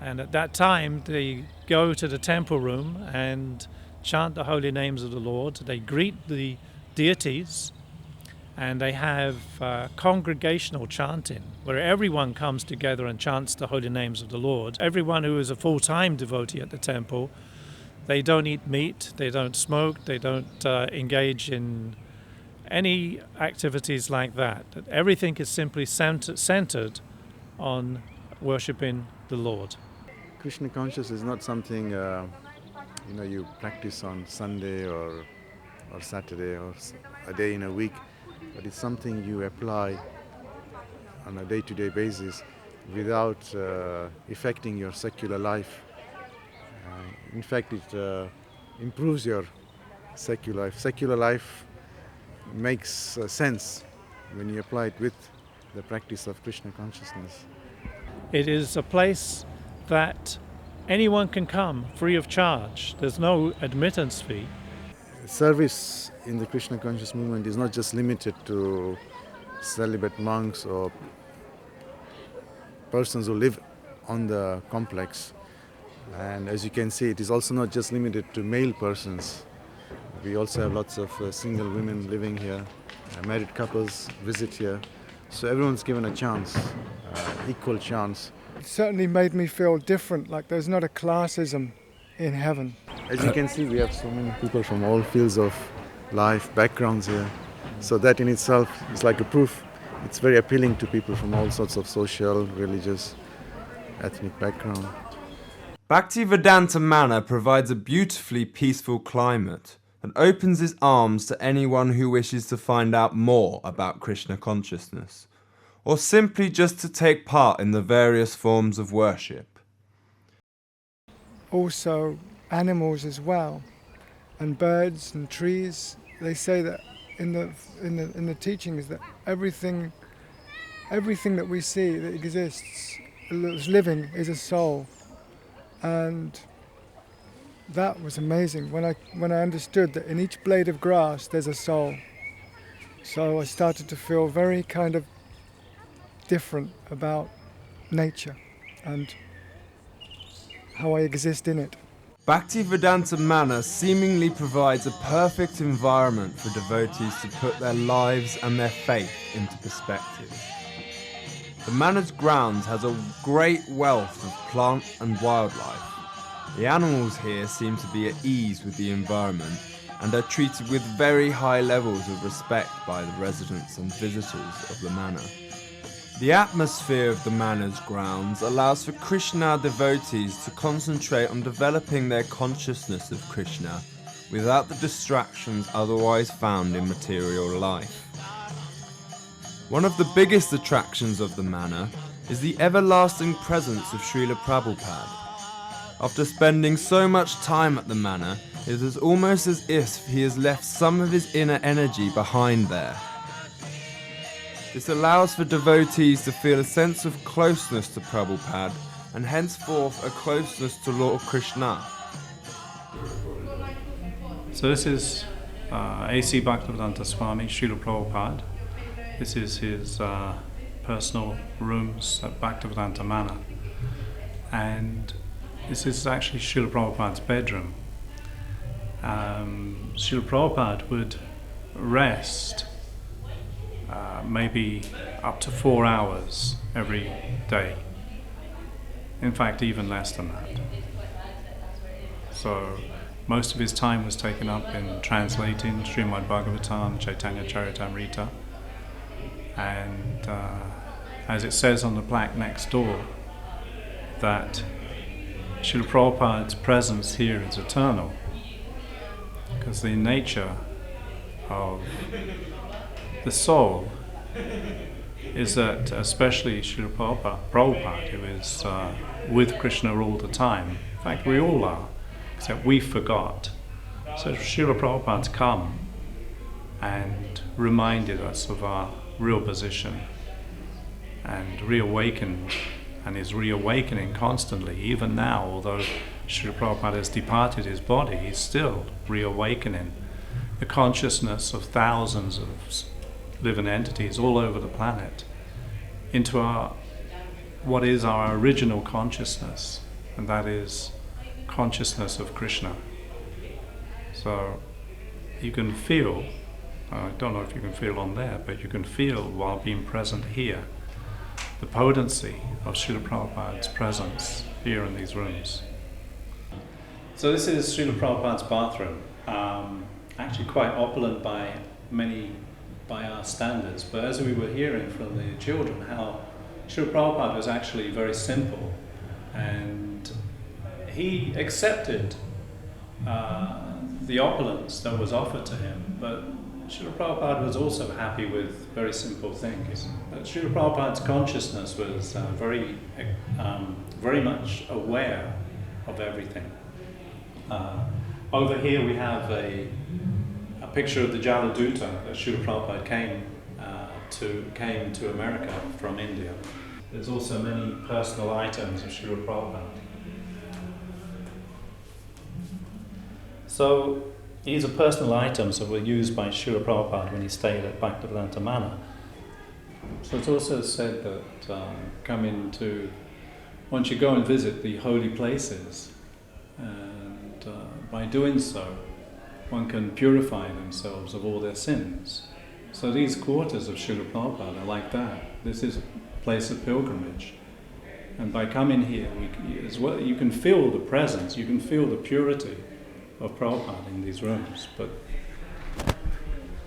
And at that time, they go to the temple room and chant the holy names of the Lord. They greet the deities, and they have congregational chanting, where everyone comes together and chants the holy names of the Lord. Everyone who is a full-time devotee at the temple, they don't eat meat, they don't smoke, they don't engage in any activities like that. Everything is simply centered on worshipping the Lord. Krishna consciousness is not something you practice on Sunday or Saturday or a day in a week, but it's something you apply on a day-to-day basis without affecting your secular life. In fact, it improves your secular life. Secular life makes sense when you apply it with the practice of Krishna consciousness. It is a place that anyone can come free of charge. There's no admittance fee. Service in the Krishna conscious movement is not just limited to celibate monks or persons who live on the complex. And as you can see, it is also not just limited to male persons. We also have lots of single women living here, married couples visit here. So everyone's given a chance, equal chance. It certainly made me feel different, like there's not a classism in heaven. As you can see, we have so many people from all fields of life, backgrounds here. So that in itself is like a proof. It's very appealing to people from all sorts of social, religious, ethnic background. Bhaktivedanta Manor provides a beautifully peaceful climate and opens its arms to anyone who wishes to find out more about Krishna consciousness, or simply just to take part in the various forms of worship. Also animals as well, and birds and trees. They say that in the teachings that everything that we see that exists, that's living, is a soul. And that was amazing when I understood that in each blade of grass there's a soul. So I started to feel very kind of different about nature and how I exist in it. Bhaktivedanta Manor seemingly provides a perfect environment for devotees to put their lives and their faith into perspective. The manor's grounds has a great wealth of plant and wildlife. The animals here seem to be at ease with the environment and are treated with very high levels of respect by the residents and visitors of the manor. The atmosphere of the manor's grounds allows for Krishna devotees to concentrate on developing their consciousness of Krishna without the distractions otherwise found in material life. One of the biggest attractions of the manor is the everlasting presence of Srila Prabhupada. After spending so much time at the manor, it is almost as if he has left some of his inner energy behind there. This allows for devotees to feel a sense of closeness to Prabhupada and henceforth a closeness to Lord Krishna. So this is A.C. Bhaktivedanta Swami, Srila Prabhupada. This is his personal rooms at Bhaktivedanta Manor. And this is actually Srila Prabhupada's bedroom. Srila Prabhupada would rest maybe up to 4 hours every day. In fact, even less than that. So most of his time was taken up in translating Srimad Bhagavatam, Chaitanya Charitamrita, and as it says on the plaque next door, that Srila Prabhupada's presence here is eternal, because the nature of the soul is that, especially Srila Prabhupada, who is with Krishna all the time. In fact, we all are, except we forgot. So Srila Prabhupada's come and reminded us of our real position and reawakened, and is reawakening constantly. Even now, although Srila Prabhupada has departed his body, he's still reawakening the consciousness of thousands of living entities all over the planet into what is our original consciousness, and that is consciousness of Krishna. So you can feel, I don't know if you can feel on there, but you can feel while being present here the potency of Srila Prabhupada's presence here in these rooms. So this is Srila Prabhupada's bathroom, actually quite opulent by our standards, but as we were hearing from the children, how Srila Prabhupada was actually very simple, and he accepted the opulence that was offered to him, but Srila Prabhupada was also happy with very simple things. But Srila Prabhupada's consciousness was very much aware of everything. Over here we have a picture of the Jaladuta that Srila Prabhupada came to America from India. There's also many personal items of Srila Prabhupada. So these are personal items that were used by Srila Prabhupada when he stayed at Bhaktivedanta Manor. So it's also said that once you go and visit the holy places, and by doing so, one can purify themselves of all their sins. So these quarters of Srila Prabhupada are like that. This is a place of pilgrimage. And by coming here, you can feel the presence, you can feel the purity of Prabhupada in these rooms. But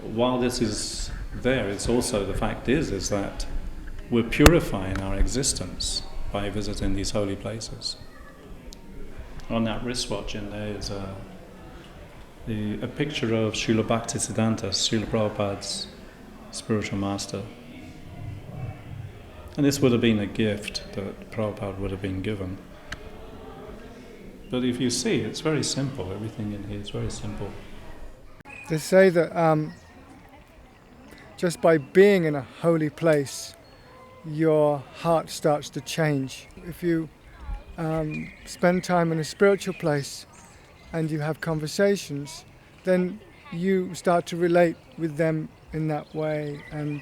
while this is there, it's also, the fact is that we're purifying our existence by visiting these holy places. On that wristwatch in there is a picture of Srila Bhaktisiddhanta, Srila Prabhupada's spiritual master. And this would have been a gift that Prabhupada would have been given. But if you see, it's very simple. Everything in here is very simple. They say that just by being in a holy place, your heart starts to change. If you spend time in a spiritual place and you have conversations, then you start to relate with them in that way and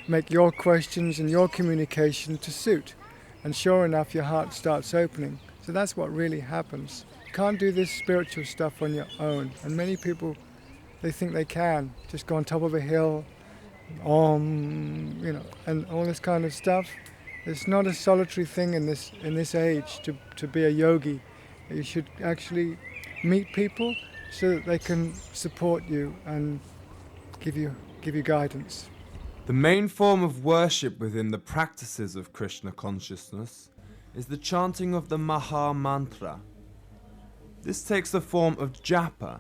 make your questions and your communication to suit. And sure enough, your heart starts opening. So that's what really happens. You can't do this spiritual stuff on your own. And many people, they think they can. Just go on top of a hill, and all this kind of stuff. It's not a solitary thing in this age to be a yogi. You should actually meet people so that they can support you and give you guidance. The main form of worship within the practices of Krishna consciousness is the chanting of the Maha Mantra. This takes the form of japa,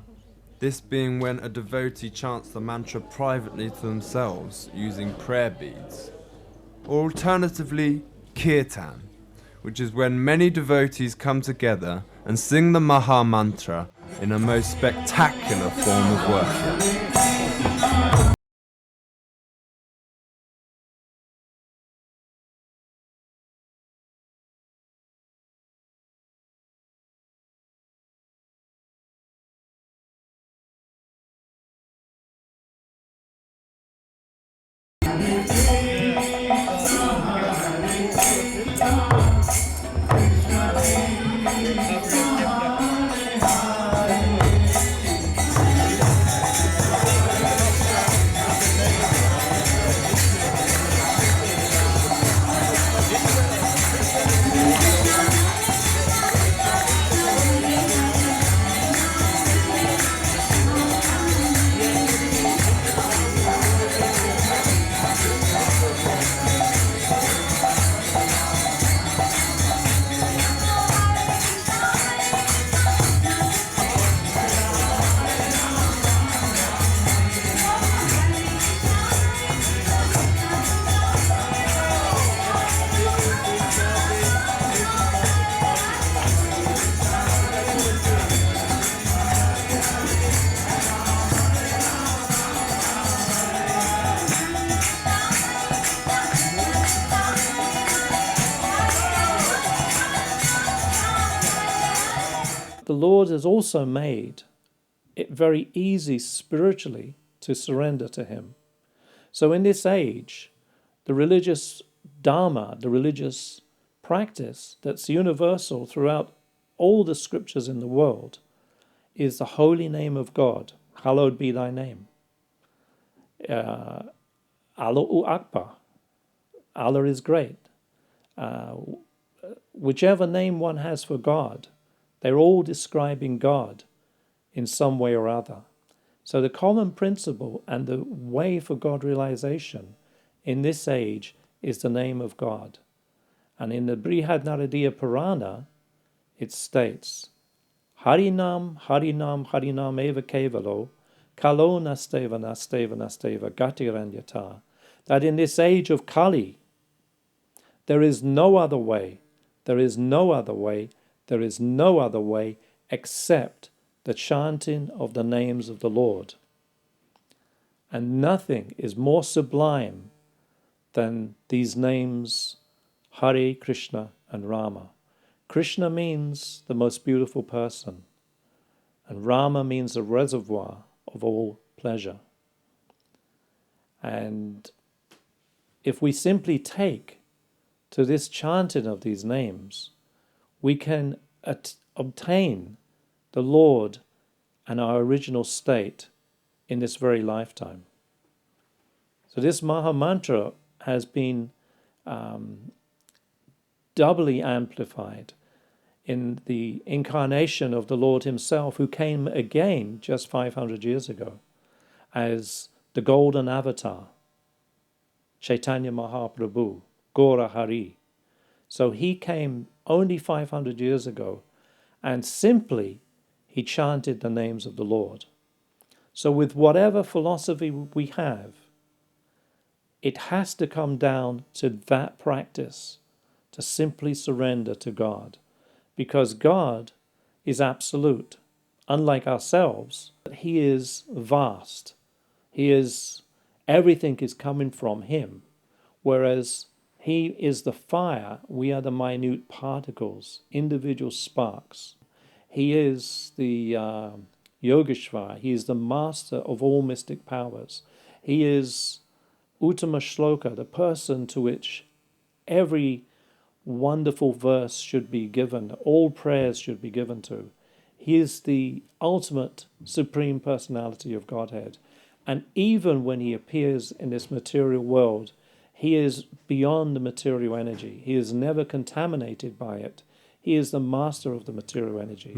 this being when a devotee chants the mantra privately to themselves using prayer beads, or alternatively kirtan, which is when many devotees come together and sing the Maha Mantra in a most spectacular form of worship. The Lord has also made it very easy spiritually to surrender to Him. So in this age, the religious dharma, the religious practice that's universal throughout all the scriptures in the world is the holy name of God. Hallowed be thy name. Allahu Akbar. Allah is great. Whichever name one has for God, they're all describing God in some way or other. So the common principle and the way for God realization in this age is the name of God. And in the Brihad Naradiya Purana, it states, Harinam, Harinam, Harinam eva kevalo, kalo nasteva, nasteva, nasteva, gatiranyata. That in this age of Kali, there is no other way, there is no other way, there is no other way except the chanting of the names of the Lord. And nothing is more sublime than these names, Hare, Krishna, and Rama. Krishna means the most beautiful person, and Rama means the reservoir of all pleasure. And if we simply take to this chanting of these names, we can obtain the Lord and our original state in this very lifetime. So this Maha Mantra has been doubly amplified in the incarnation of the Lord himself, who came again just 500 years ago as the golden avatar, Chaitanya Mahaprabhu, Gora Hari. So he came only 500 years ago, and simply he chanted the names of the Lord. So with whatever philosophy we have, it has to come down to that practice, to simply surrender to God. Because God is absolute. Unlike ourselves, he is vast. Everything is coming from him. Whereas he is the fire, we are the minute particles, individual sparks. He is the Yogeshwar, he is the master of all mystic powers. He is Uttama Shloka, the person to which every wonderful verse should be given, all prayers should be given to. He is the ultimate supreme personality of Godhead. And even when he appears in this material world, he is beyond the material energy. He is never contaminated by it. He is the master of the material energy.